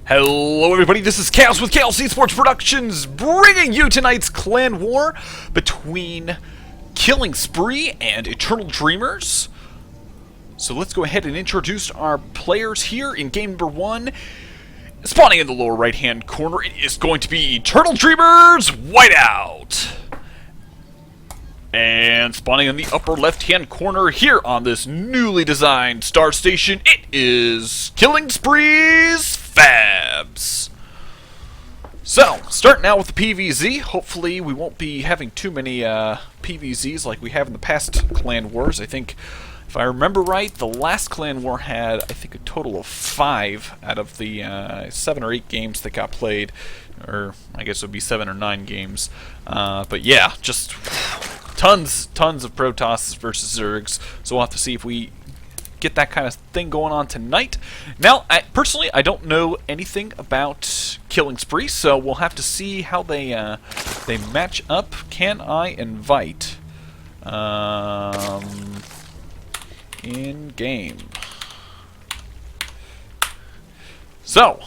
Hello everybody, this is Chaos with Chaos Esports Productions, bringing you tonight's clan war between Killing Spree and Eternal Dreamers. So let's go ahead and introduce our players here in game number 1. Spawning in the lower right hand corner, it is going to be Eternal Dreamers Whiteout. And spawning in the upper left-hand corner here on this newly designed star station, it is Killing Spree's Fabs. So, starting out with the PvZ, hopefully we won't be having too many PvZs like we have in the past clan wars. I think, if I remember right, the last clan war had, I think, a total of 5 out of the 7 or 8 games that got played. Or, I guess it would be 7 or 9 games. But yeah, just tons of Protoss versus Zergs, so we'll have to see if we get that kind of thing going on tonight. Now, personally, I don't know anything about Killing Spree, so we'll have to see how they match up. Can I invite in game? So,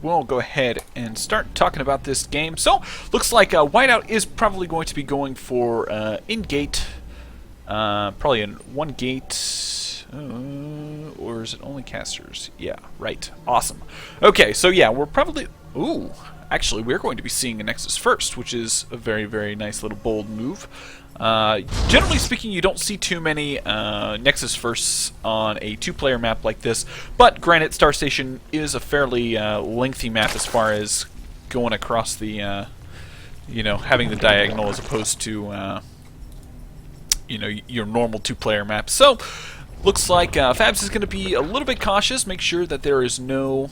we'll go ahead and start talking about this game. So, looks like Whiteout is probably going to be going for in-gate, probably in one gate, or is it only casters? Yeah, right. Awesome. Okay, so yeah, we're probably... Ooh, actually, we're going to be seeing a Nexus first, which is a very, very nice little bold move. Generally speaking, you don't see too many Nexus firsts on a 2-player map like this, but granted, Star Station is a fairly lengthy map as far as going across the, you know, having the diagonal as opposed to, you know, your normal 2-player map. So, looks like Fabs is going to be a little bit cautious, make sure that there is no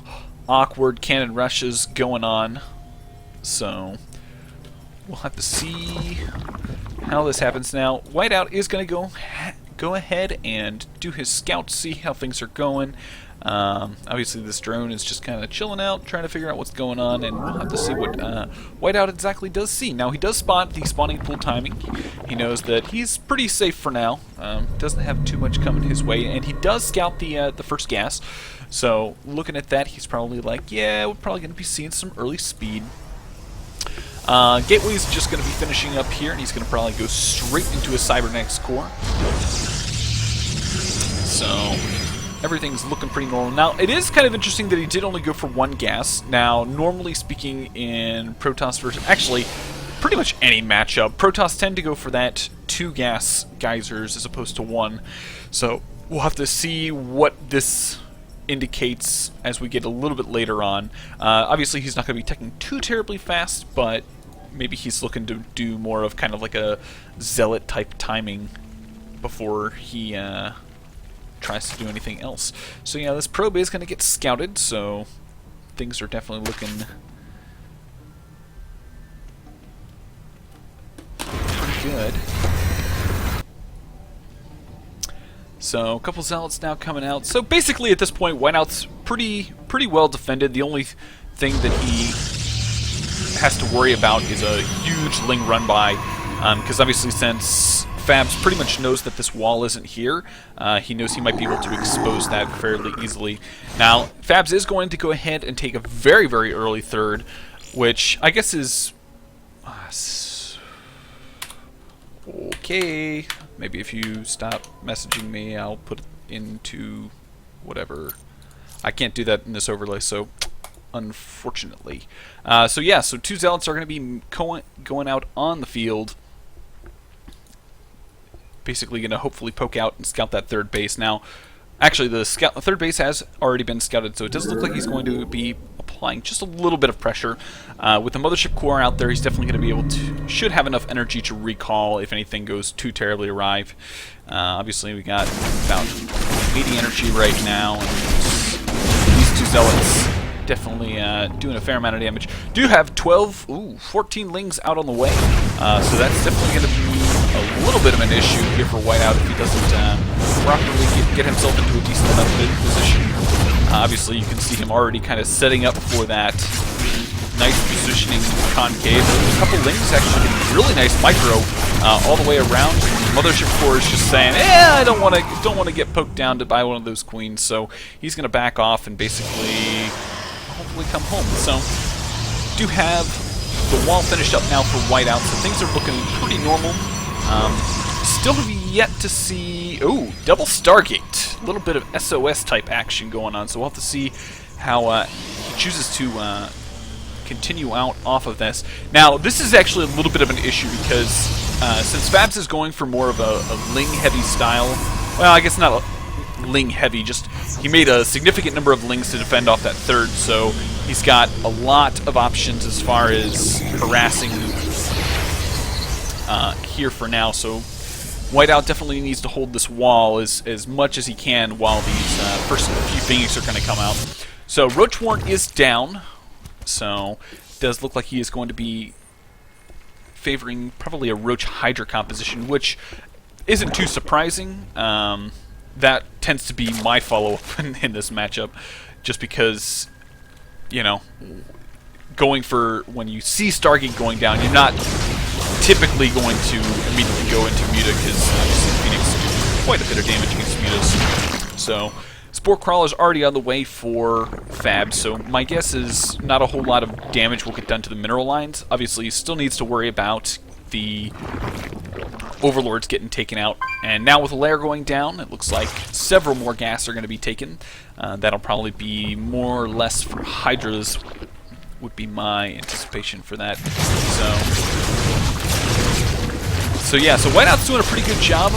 awkward cannon rushes going on. So, we'll have to see how this happens. Now, Whiteout is going to go ahead and do his scout, see how things are going. Obviously, this drone is just kind of chilling out, trying to figure out what's going on, and we'll have to see what Whiteout exactly does see. Now, he does spot the spawning pool timing. He knows that he's pretty safe for now. Doesn't have too much coming his way, and he does scout the first gas. So, looking at that, he's probably like, yeah, we're probably going to be seeing some early speed. Gateway's just going to be finishing up here, and he's going to probably go straight into a Cybernetics core. So, everything's looking pretty normal. Now, it is kind of interesting that he did only go for 1 gas. Now, normally speaking in Protoss versus... Actually, pretty much any matchup, Protoss tend to go for that 2 gas geysers as opposed to 1. So, we'll have to see what this indicates as we get a little bit later on. Obviously, he's not going to be taking too terribly fast, but maybe he's looking to do more of kind of like a zealot type timing before he tries to do anything else. So yeah, this probe is going to get scouted, so things are definitely looking pretty good. So, a couple zealots now coming out. So basically at this point, Whiteout's pretty well defended. The only thing that he has to worry about is a huge Ling run by, because obviously since Fabs pretty much knows that this wall isn't here, he knows he might be able to expose that fairly easily. Now, Fabs is going to go ahead and take a very, very early third, which I guess is... okay, maybe if you stop messaging me, I'll put it into whatever. I can't do that in this overlay, so unfortunately. So yeah, so 2 zealots are going to be going out on the field. Basically going to hopefully poke out and scout that 3rd base. Now, actually, the 3rd base has already been scouted, so it does look like he's going to be applying just a little bit of pressure. With the mothership core out there, he's definitely going to be able to, should have enough energy to recall if anything goes too terribly awry. Obviously, we got about 80 energy right now, and these 2 zealots definitely doing a fair amount of damage. Do have 14 lings out on the way, so that's definitely going to be a little bit of an issue here for Whiteout if he doesn't properly get himself into a decent enough position. Obviously, you can see him already kind of setting up for that nice positioning concave. A couple lings actually getting really nice micro all the way around. Mothership core is just saying, I don't want to get poked down by one of those queens, so he's going to back off and basically hopefully come home. So, do have the wall finished up now for whiteout, so things are looking pretty normal. Still have yet to see... Oh, double Stargate. A little bit of SOS type action going on, so we'll have to see how he chooses to continue out off of this. Now, this is actually a little bit of an issue because since Fabs is going for more of a Ling-heavy style, well, I guess not Ling-heavy, just he made a significant number of Lings to defend off that third, so he's got a lot of options as far as harassing here for now, so Whiteout definitely needs to hold this wall as much as he can while these first few Phoenix are going to come out. So Roach Warren is down, so it does look like he is going to be favoring probably a Roach Hydra composition, which isn't too surprising. That tends to be my follow-up in this matchup, just because, you know, going for when you see Stargate going down, you're not typically going to immediately go into Muta because obviously Phoenix do quite a bit of damage against Mutas. So Spore Crawler's already on the way for Fab, so my guess is not a whole lot of damage will get done to the mineral lines. Obviously, he still needs to worry about the Overlords getting taken out. And now with the lair going down, it looks like several more gas are going to be taken. That'll probably be more or less for Hydras, would be my anticipation for that. So yeah, so Whiteout's doing a pretty good job.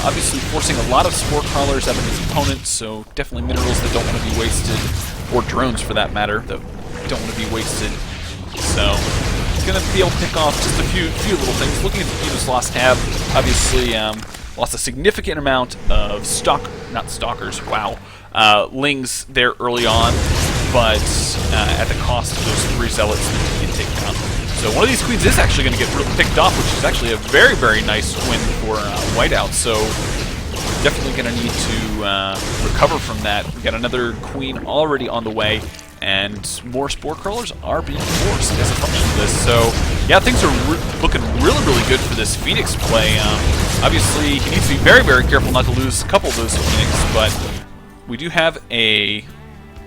Obviously forcing a lot of Spore Crawlers out of his opponents, so definitely minerals that don't want to be wasted, or drones for that matter, that don't want to be wasted. So he's going to be able to pick off just a few little things. Looking at the Mutas lost tab, obviously lost a significant amount of stalkers, wow, Lings there early on, but at the cost of those 3 zealots that get taken out. So one of these queens is actually going to get picked off, which is actually a very, very nice win for Whiteout. So definitely going to need to recover from that. We've got another queen already on the way, and more Spore Crawlers are being forced as a function of this. So yeah, things are looking really, really good for this Phoenix play. Obviously, he needs to be very, very careful not to lose a couple of those Phoenix, but we do have a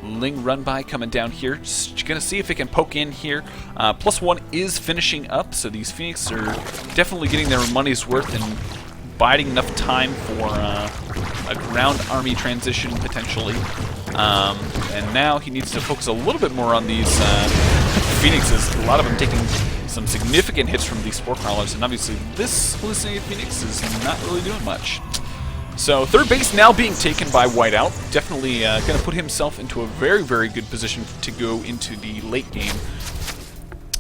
Ling run by coming down here. Just gonna see if it can poke in here. +1 is finishing up, so these Phoenix are definitely getting their money's worth and biding enough time for a ground army transition potentially. And now he needs to focus a little bit more on these Phoenixes. A lot of them taking some significant hits from these Spore Crawlers, and obviously this hallucinated Phoenix is not really doing much. So third base now being taken by Whiteout. Definitely going to put himself into a very, very good position to go into the late game.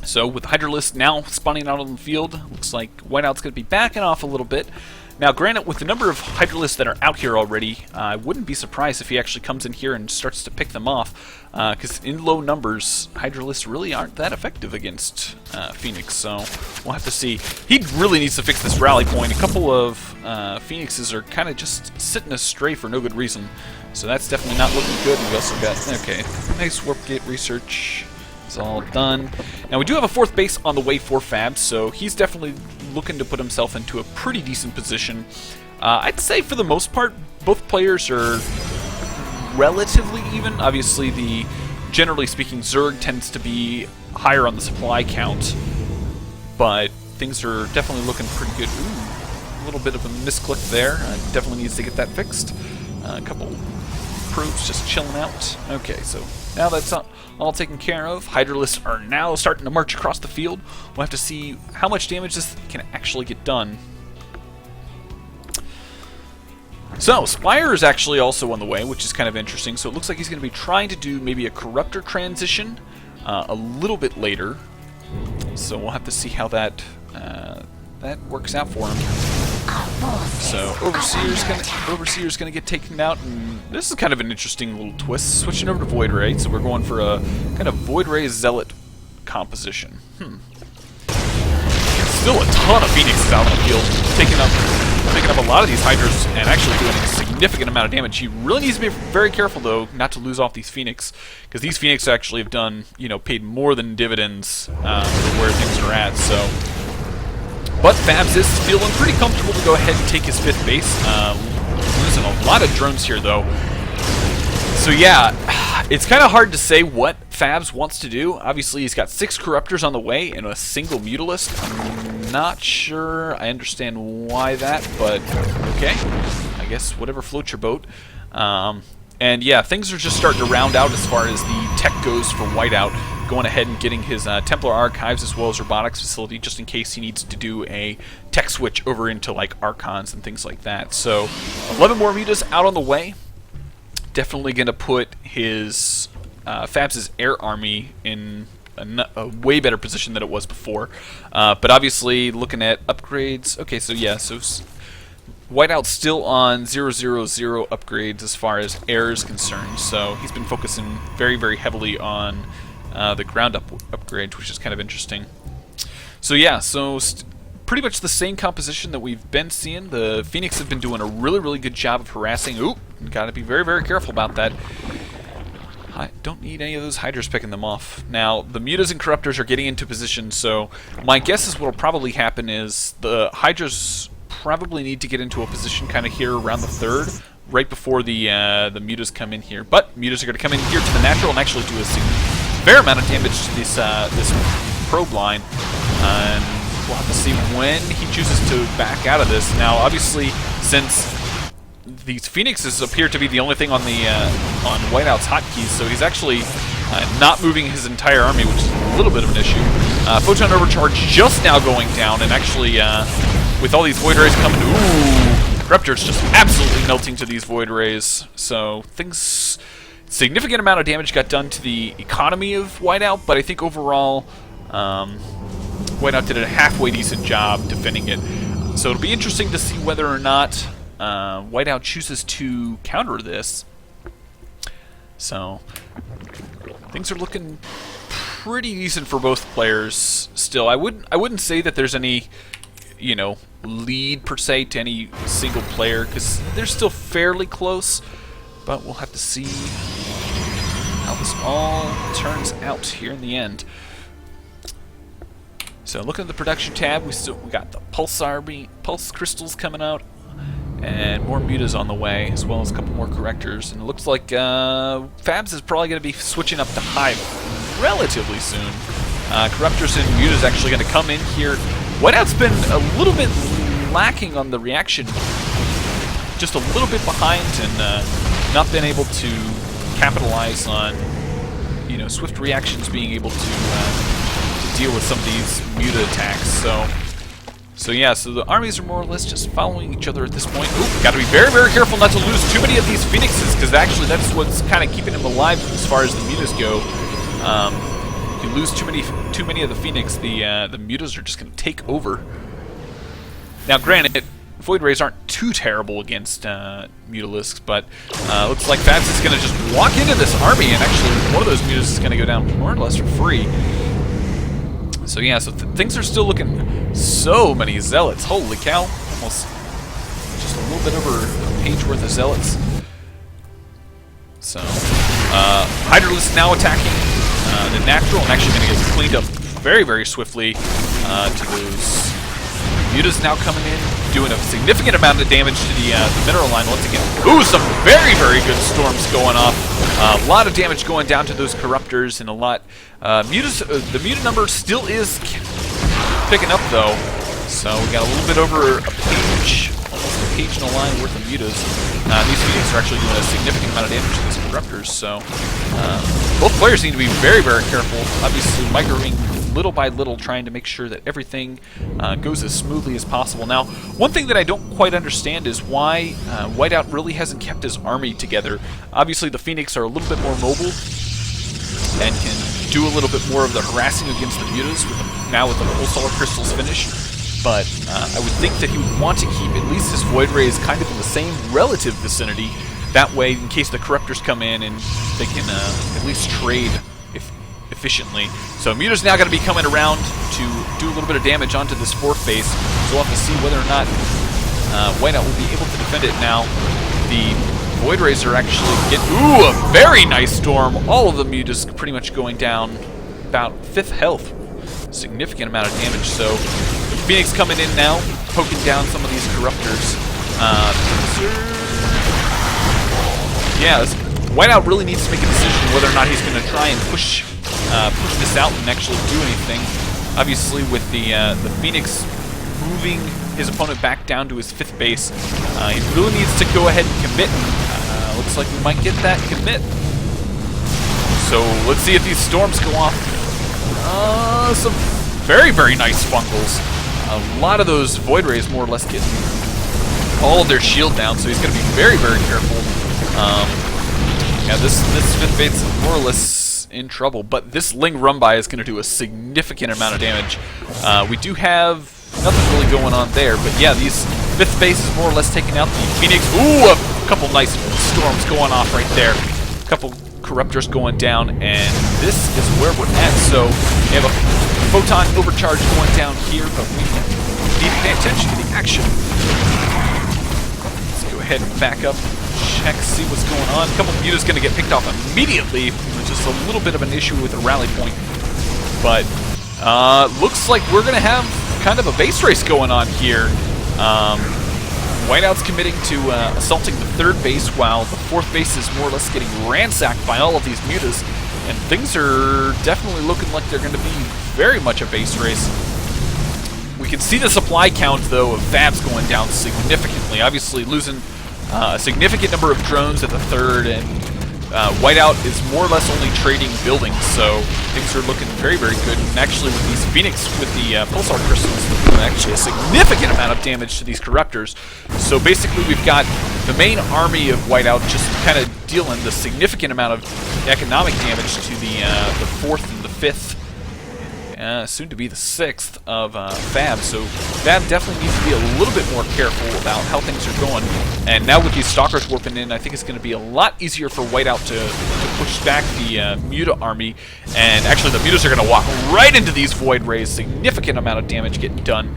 So with Hydralisk now spawning out on the field, looks like Whiteout's going to be backing off a little bit. Now granted, with the number of Hydralisks that are out here already, I wouldn't be surprised if he actually comes in here and starts to pick them off, because in low numbers, Hydralisks really aren't that effective against Phoenix, so we'll have to see. He really needs to fix this rally point. A couple of Phoenixes are kind of just sitting astray for no good reason, so that's definitely not looking good. We also got, okay, nice warp gate research. It's all done. Now we do have a 4th base on the way for Fab, so he's definitely looking to put himself into a pretty decent position. I'd say for the most part, both players are relatively even. Obviously, generally speaking, Zerg tends to be higher on the supply count, but things are definitely looking pretty good. Ooh, a little bit of a misclick there. Definitely needs to get that fixed. A couple probes just chilling out. Okay, so now that's all taken care of. Hydralisks are now starting to march across the field. We'll have to see how much damage this can actually get done. So, Spire is actually also on the way, which is kind of interesting. So it looks like he's going to be trying to do maybe a Corruptor transition a little bit later. So we'll have to see how that works out for him. So Overseer's gonna get taken out, and this is kind of an interesting little twist. Switching over to Void Ray, so we're going for a kind of Void Ray Zealot composition. Still a ton of Phoenixes out on the field, picking up a lot of these Hydras and actually doing a significant amount of damage. He really needs to be very careful though, not to lose off these Phoenix, because these Phoenix actually have done, paid more than dividends for where things are at. So. But Fabs is feeling pretty comfortable to go ahead and take his 5th base. Losing a lot of drones here, though. So yeah, it's kind of hard to say what Fabs wants to do. Obviously, he's got 6 Corruptors on the way and a single Mutalisk. I'm not sure I understand why that, but okay. I guess whatever floats your boat. And yeah, things are just starting to round out as far as the tech goes for Whiteout, going ahead and getting his Templar Archives as well as Robotics Facility, just in case he needs to do a tech switch over into like Archons and things like that. So 11 more mutas out on the way. Definitely going to put his Fabs' air army in a way better position than it was before. But obviously, looking at upgrades, okay, so yeah, so Whiteout's still on 000 upgrades as far as air is concerned, so he's been focusing very, very heavily on the ground upgrade, which is kind of interesting. So yeah, so pretty much the same composition that we've been seeing. The Phoenix have been doing a really, really good job of harassing. Ooh, gotta be very, very careful about that. I don't need any of those Hydras picking them off. Now, the Mutas and Corruptors are getting into position, so my guess is what will probably happen is the Hydras probably need to get into a position kind of here around the 3rd, right before the Mutas come in here. But Mutas are going to come in here to the natural and actually do a fair amount of damage to this probe line. And we'll have to see when he chooses to back out of this. Now, obviously, since these Phoenixes appear to be the only thing on the on Whiteout's hotkeys, so he's actually not moving his entire army, which is a little bit of an issue. Photon Overcharge just now going down, and actually, with all these Void Rays coming, ooh, Corruptor's just absolutely melting to these Void Rays. So things, significant amount of damage got done to the economy of Whiteout, but I think overall, Whiteout did a halfway decent job defending it. So it'll be interesting to see whether or not Whiteout chooses to counter this. So things are looking pretty decent for both players still. I wouldn't say that there's any, you know, lead per se to any single player, because they're still fairly close, but we'll have to see how this all turns out here in the end. So looking at the production tab, we got the pulse crystals coming out, and more mutas on the way, as well as a couple more correctors. And it looks like Fabs is probably going to be switching up to Hive relatively soon. Corruptors and mutas actually going to come in here. Whiteout's been a little bit lacking on the reaction, just a little bit behind, and not been able to capitalize on, you know, swift reactions, being able to deal with some of these muta attacks. So yeah, so the armies are more or less just following each other at this point. Ooh, got to be very, very careful not to lose too many of these Phoenixes, because actually that's what's kind of keeping him alive as far as the mutas go. If you lose too many of the Phoenix, the mutas are just going to take over. Now, granted, Void Rays aren't too terrible against Mutalisks, but looks like Fabs is going to just walk into this army, and actually one of those mutas is going to go down more or less for free. So yeah, so things are still looking. So many Zealots, holy cow! Almost just a little bit over a page worth of Zealots. So Hydralisk now attacking the natural, and actually going to get cleaned up very, very swiftly to those mutas now coming in, doing a significant amount of damage to the mineral line once again. Ooh, some very, very good storms going off. A lot of damage going down to those Corruptors, and a lot. The muta number still is picking up though, so we got a little bit over a page, almost a page and a line worth of mutas. These Phoenix are actually doing a significant amount of damage to these Corruptors, so both players need to be very, very careful. Obviously, microing little by little, trying to make sure that everything goes as smoothly as possible. Now, one thing that I don't quite understand is why Whiteout really hasn't kept his army together. Obviously, the Phoenix are a little bit more mobile and can do a little bit more of the harassing against the mutas now with the whole solar crystals finished. But I would think that he would want to keep at least his Void Rays kind of in the same relative vicinity. That way, in case the Corruptors come in, and they can at least trade efficiently. So Muta's now going to be coming around to do a little bit of damage onto this 4th base. So we'll have to see whether or not Whiteout will be able to defend it now. The Void Rays are actually getting, ooh, a very nice storm. All of the Mutas pretty much going down about 5th health. Significant amount of damage. So Phoenix coming in now, poking down some of these Corruptors. Yeah, Whiteout really needs to make a decision whether or not he's going to try and push this out and actually do anything. Obviously, with the Phoenix moving his opponent back down to his 5th base, he really needs to go ahead and commit. Looks like we might get that commit. So let's see if these storms go off. Some very, very nice fungals. A lot of those Void Rays more or less get all of their shield down, so he's going to be very, very careful. Yeah, this 5th base is more or less in trouble, but this Ling Rumbai is going to do a significant amount of damage. We do have nothing really going on there, but yeah, these 5th base is more or less taking out the Phoenix. Ooh, a couple nice storms going off right there. A couple Corruptors going down, and this is where we're at. So we have a Photon Overcharge going down here, but we need to pay attention to the action. Let's go ahead and back up, check, see what's going on. A couple of mutas going to get picked off immediately, which is a little bit of an issue with the rally point. But looks like we're going to have kind of a base race going on here. Whiteout's committing to assaulting the 3rd base, while the 4th base is more or less getting ransacked by all of these mutas. And things are definitely looking like they're going to be very much a base race. We can see the supply count, though, of Fabs going down significantly. Obviously losing a significant number of drones at the 3rd, and Whiteout is more or less only trading buildings, so things are looking very, very good. And actually with these Phoenix, with the Pulsar Crystals, actually a significant amount of damage to these Corruptors. So basically we've got the main army of Whiteout just kind of dealing the significant amount of economic damage to the 4th and the 5th, soon to be the 6th of Fab. So Fab definitely needs to be a little bit more careful about how things are going. And now with these Stalkers warping in, I think it's going to be a lot easier for Whiteout to push back the Muta army. And actually the Mutas are going to walk right into these Void Rays. Significant amount of damage getting done.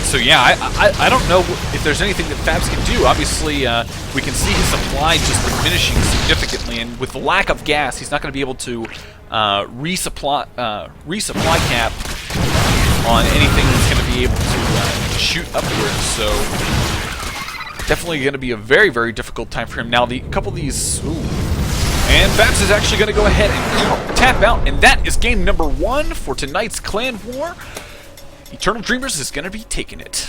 So yeah, I don't know if there's anything that Fabs can do. Obviously, we can see his supply just diminishing significantly, and with the lack of gas, he's not going to be able to resupply cap on anything that's going to be able to shoot upwards. So definitely going to be a very, very difficult time for him. Now, a couple of these... Ooh. And Fabs is actually going to go ahead and tap out, and that is game number 1 for tonight's Clan War. Eternal Dreamers is going to be taking it.